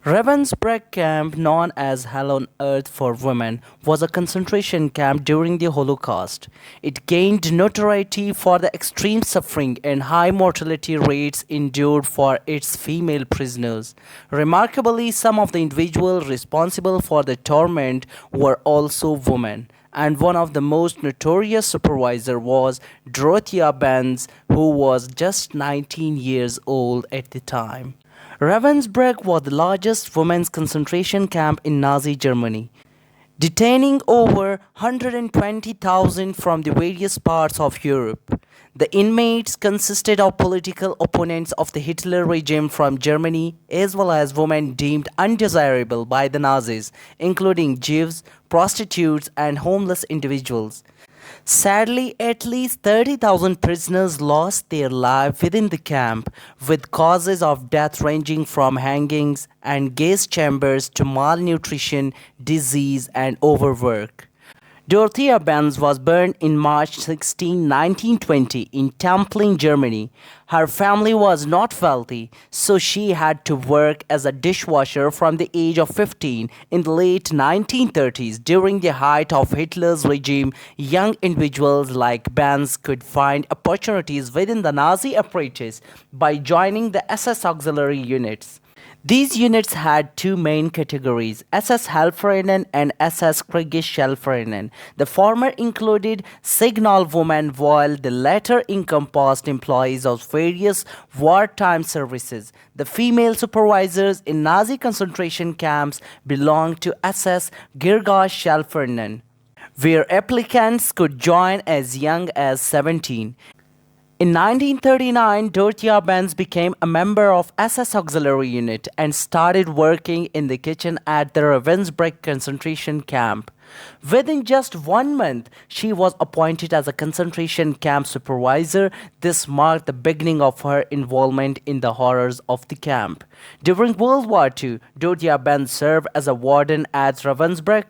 Ravensbrück camp, known as Hell on Earth for Women, was a concentration camp during the Holocaust. It gained notoriety for the extreme suffering and high mortality rates endured for its female prisoners. Remarkably, some of the individuals responsible for the torment were also women, and one of the most notorious supervisor was Dorothea Binz, who was just 19 years old at the time. Ravensbrück was the largest women's concentration camp in Nazi Germany, detaining over 120,000 from the various parts of Europe. The inmates consisted of political opponents of the Hitler regime from Germany as well as women deemed undesirable by the Nazis, including Jews, prostitutes, and homeless individuals. Sadly, at least 30,000 prisoners lost their lives within the camp, with causes of death ranging from hangings and gas chambers to malnutrition, disease, and overwork. Dorothea Binz was born in March 16, 1920 in Templin, Germany. Her family was not wealthy, so she had to work as a dishwasher from the age of 15 in the late 1930s. During the height of Hitler's regime, young individuals like Binz could find opportunities within the Nazi apparatus by joining the SS auxiliary units. These units had two main categories, SS Helferinnen and SS Kriegshelferinnen. The former included signalwomen while the latter encompassed employees of various wartime services. The female supervisors in Nazi concentration camps belonged to SS Gergashelferinnen, where applicants could join as young as 17. In 1939, Dorothea Binz became a member of SS Auxiliary Unit and started working in the kitchen at the Ravensbrück concentration camp. Within just 1 month, she was appointed as a concentration camp supervisor. This marked the beginning of her involvement in the horrors of the camp. During World War II, Dorothea Binz served as a warden at Ravensbrück,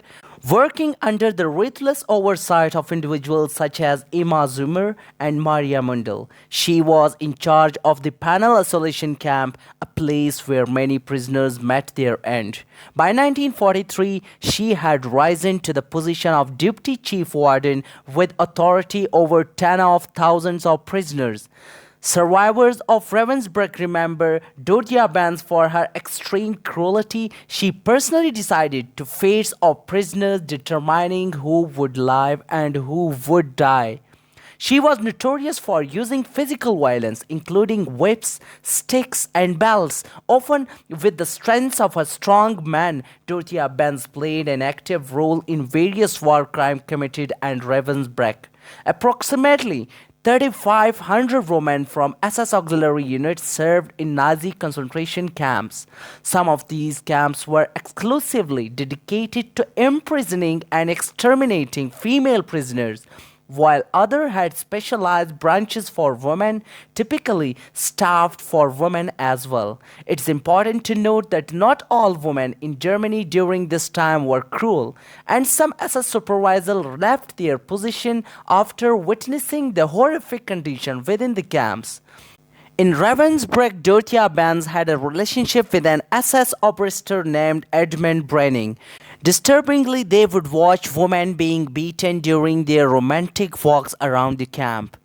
working under the ruthless oversight of individuals such as Emma Zimmer and Maria Mundel. She was in charge of the Panel Isolation Camp, a place where many prisoners met their end. By 1943, she had risen to the position of Deputy Chief Warden with authority over 10 of thousands of prisoners. Survivors of Ravensbrück remember Dorothea Binz for her extreme cruelty. She personally decided to fates of prisoners, determining who would live and who would die. She was notorious for using physical violence, including whips, sticks, and belts. Often with the strength of a strong man, Dorothea Binz played an active role in various war crimes committed at Ravensbrück. Approximately 3,500 women from SS auxiliary units served in Nazi concentration camps. Some of these camps were exclusively dedicated to imprisoning and exterminating female prisoners, while others had specialized branches for women, typically staffed for women as well. It's important to note that not all women in Germany during this time were cruel, and some SS supervisors left their position after witnessing the horrific condition within the camps. In Ravensbrück, Dorothea Binz had a relationship with an SS operator named Edmund Brenning. Disturbingly, they would watch women being beaten during their romantic walks around the camp.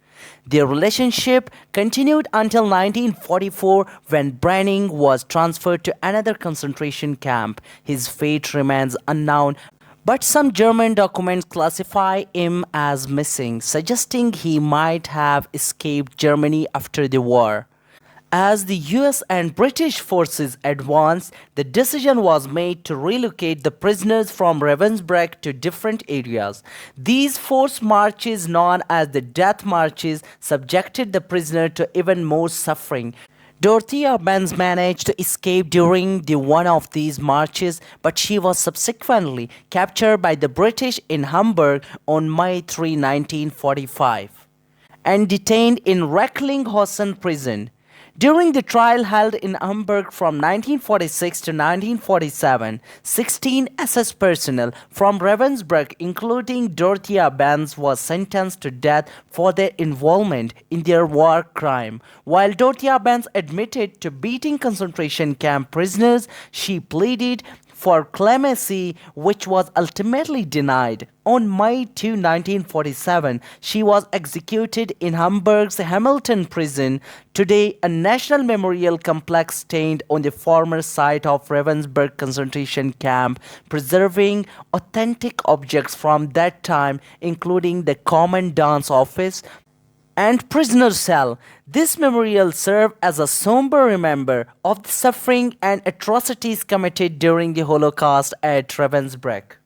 Their relationship continued until 1944 when Brenning was transferred to another concentration camp. His fate remains unknown, but some German documents classify him as missing, suggesting he might have escaped Germany after the war. As the US and British forces advanced, the decision was made to relocate the prisoners from Ravensbrück to different areas. These forced marches, known as the death marches, subjected the prisoner to even more suffering. Dorothea Binz managed to escape during one of these marches, but she was subsequently captured by the British in Hamburg on May 3, 1945, and detained in Recklinghausen prison. During the trial held in Hamburg from 1946 to 1947, 16 SS personnel from Ravensbrück, including Dorothea Binz, was sentenced to death for their involvement in their war crime. While Dorothea Binz admitted to beating concentration camp prisoners, she pleaded for clemency, which was ultimately denied. On May 2, 1947, she was executed in Hamburg's Hamilton prison. Today, a national memorial complex stands on the former site of Ravensbrück concentration camp, preserving authentic objects from that time, including the commandant's office and prisoner cell. This memorial served as a somber reminder of the suffering and atrocities committed during the Holocaust at Ravensbrück.